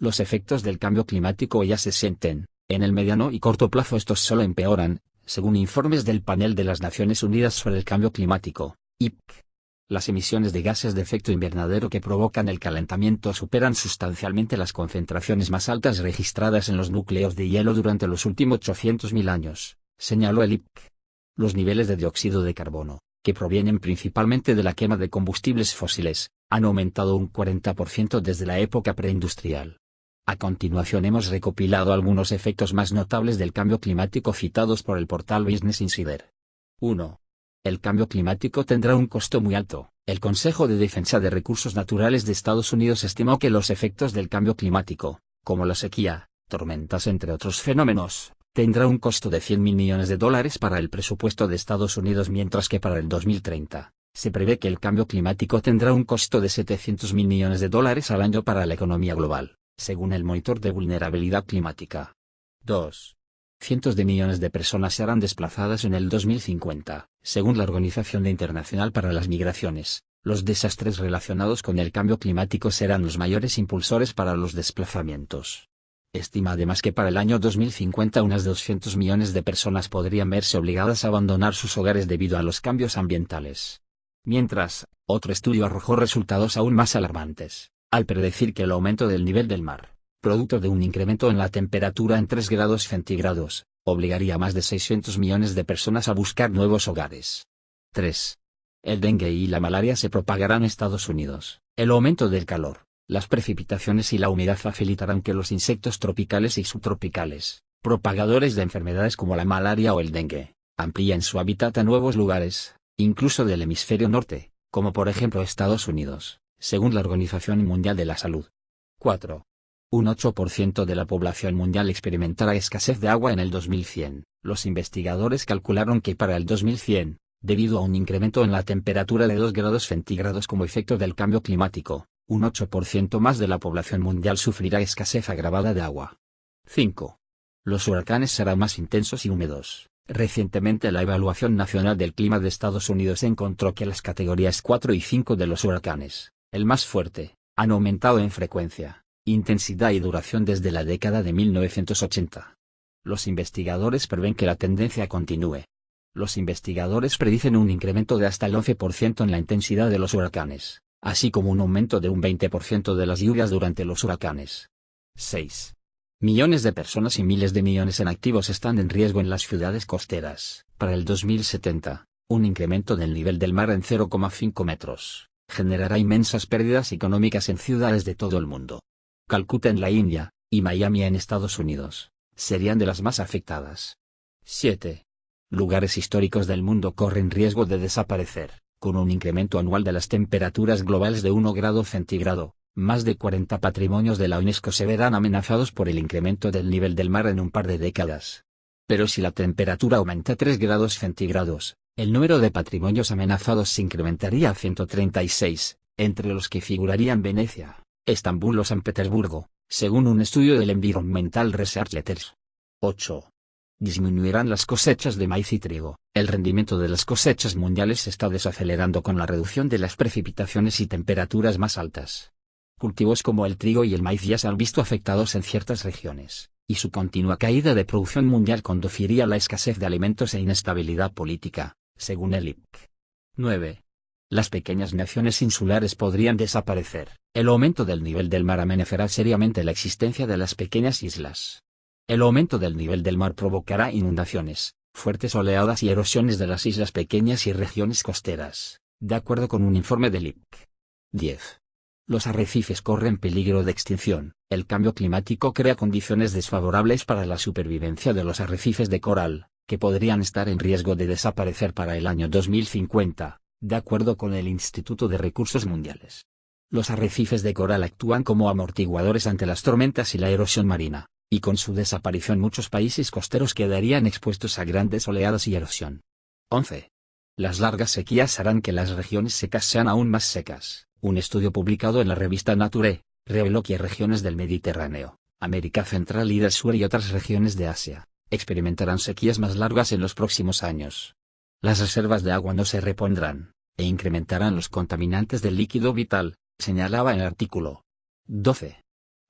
Los efectos del cambio climático ya se sienten. En el mediano y corto plazo estos solo empeoran, según informes del Panel de las Naciones Unidas sobre el Cambio Climático, IPCC. Las emisiones de gases de efecto invernadero que provocan el calentamiento superan sustancialmente las concentraciones más altas registradas en los núcleos de hielo durante los últimos 800.000 años, señaló el IPCC. Los niveles de dióxido de carbono, que provienen principalmente de la quema de combustibles fósiles, han aumentado un 40% desde la época preindustrial. A continuación hemos recopilado algunos efectos más notables del cambio climático citados por el portal Business Insider. 1. El cambio climático tendrá un costo muy alto. El Consejo de Defensa de Recursos Naturales de Estados Unidos estimó que los efectos del cambio climático, como la sequía, tormentas entre otros fenómenos, tendrá un costo de $100.000 millones para el presupuesto de Estados Unidos, mientras que para el 2030, se prevé que el cambio climático tendrá un costo de $700.000 millones al año para la economía global, según el Monitor de Vulnerabilidad Climática. 2. Cientos de millones de personas serán desplazadas en el 2050, según la Organización Internacional para las Migraciones. Los desastres relacionados con el cambio climático serán los mayores impulsores para los desplazamientos. Estima además que para el año 2050 unas 200 millones de personas podrían verse obligadas a abandonar sus hogares debido a los cambios ambientales. Mientras, otro estudio arrojó resultados aún más alarmantes, al predecir que el aumento del nivel del mar, producto de un incremento en la temperatura en 3 grados centígrados, obligaría a más de 600 millones de personas a buscar nuevos hogares. 3. El dengue y la malaria se propagarán en Estados Unidos. El aumento del calor, las precipitaciones y la humedad facilitarán que los insectos tropicales y subtropicales, propagadores de enfermedades como la malaria o el dengue, amplíen su hábitat a nuevos lugares, incluso del hemisferio norte, como por ejemplo Estados Unidos, según la Organización Mundial de la Salud. 4. Un 8% de la población mundial experimentará escasez de agua en el 2100. Los investigadores calcularon que para el 2100, debido a un incremento en la temperatura de 2 grados centígrados como efecto del cambio climático, un 8% más de la población mundial sufrirá escasez agravada de agua. 5. Los huracanes serán más intensos y húmedos. Recientemente la Evaluación Nacional del Clima de Estados Unidos encontró que las categorías 4 y 5 de los huracanes, el más fuerte, han aumentado en frecuencia, intensidad y duración desde la década de 1980. Los investigadores prevén que la tendencia continúe. Los investigadores predicen un incremento de hasta el 11% en la intensidad de los huracanes, así como un aumento de un 20% de las lluvias durante los huracanes. 6. Millones de personas y miles de millones en activos están en riesgo en las ciudades costeras. Para el 2070, un incremento del nivel del mar en 0,5 metros generará inmensas pérdidas económicas en ciudades de todo el mundo. Calcuta en la India, y Miami en Estados Unidos, serían de las más afectadas. 7. Lugares históricos del mundo corren riesgo de desaparecer, con un incremento anual de las temperaturas globales de 1 grado centígrado. Más de 40 patrimonios de la UNESCO se verán amenazados por el incremento del nivel del mar en un par de décadas. Pero si la temperatura aumenta 3 grados centígrados, el número de patrimonios amenazados se incrementaría a 136, entre los que figurarían Venecia, Estambul o San Petersburgo, según un estudio del Environmental Research Letters. 8. Disminuirán las cosechas de maíz y trigo. El rendimiento de las cosechas mundiales se está desacelerando con la reducción de las precipitaciones y temperaturas más altas. Cultivos como el trigo y el maíz ya se han visto afectados en ciertas regiones, y su continua caída de producción mundial conduciría a la escasez de alimentos e inestabilidad política, según el IPCC. 9. Las pequeñas naciones insulares podrían desaparecer. El aumento del nivel del mar amenazará seriamente la existencia de las pequeñas islas. El aumento del nivel del mar provocará inundaciones, fuertes oleadas y erosiones de las islas pequeñas y regiones costeras, de acuerdo con un informe del IPCC. 10. Los arrecifes corren peligro de extinción. El cambio climático crea condiciones desfavorables para la supervivencia de los arrecifes de coral, que podrían estar en riesgo de desaparecer para el año 2050, de acuerdo con el Instituto de Recursos Mundiales. Los arrecifes de coral actúan como amortiguadores ante las tormentas y la erosión marina, y con su desaparición muchos países costeros quedarían expuestos a grandes oleadas y erosión. 11. Las largas sequías harán que las regiones secas sean aún más secas. Un estudio publicado en la revista Nature reveló que regiones del Mediterráneo, América Central y del Sur y otras regiones de Asia experimentarán sequías más largas en los próximos años. Las reservas de agua no se repondrán, e incrementarán los contaminantes del líquido vital, señalaba en el artículo. 12.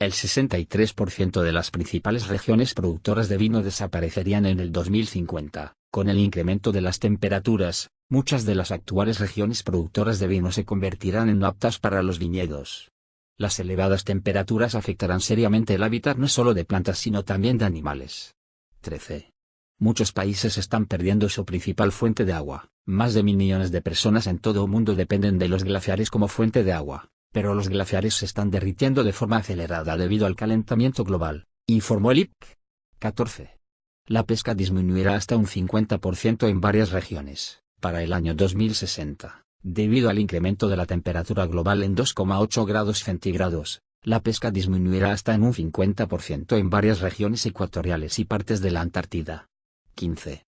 El 63% de las principales regiones productoras de vino desaparecerían en el 2050. Con el incremento de las temperaturas, muchas de las actuales regiones productoras de vino se convertirán en no aptas para los viñedos. Las elevadas temperaturas afectarán seriamente el hábitat no solo de plantas sino también de animales. 13. Muchos países están perdiendo su principal fuente de agua. Más de 1.000 millones de personas en todo el mundo dependen de los glaciares como fuente de agua, pero los glaciares se están derritiendo de forma acelerada debido al calentamiento global, informó el IPCC. 14. La pesca disminuirá hasta un 50% en varias regiones, para el año 2060, debido al incremento de la temperatura global en 2,8 grados centígrados. La pesca disminuirá hasta en un 50% en varias regiones ecuatoriales y partes de la Antártida. 15.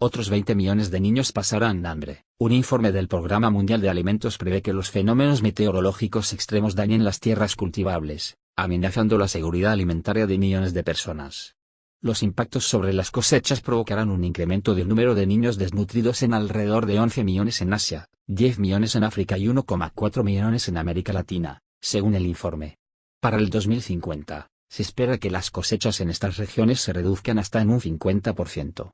Otros 20 millones de niños pasarán hambre. Un informe del Programa Mundial de Alimentos prevé que los fenómenos meteorológicos extremos dañen las tierras cultivables, amenazando la seguridad alimentaria de millones de personas. Los impactos sobre las cosechas provocarán un incremento del número de niños desnutridos en alrededor de 11 millones en Asia, 10 millones en África y 1,4 millones en América Latina, según el informe. Para el 2050, se espera que las cosechas en estas regiones se reduzcan hasta en un 50%.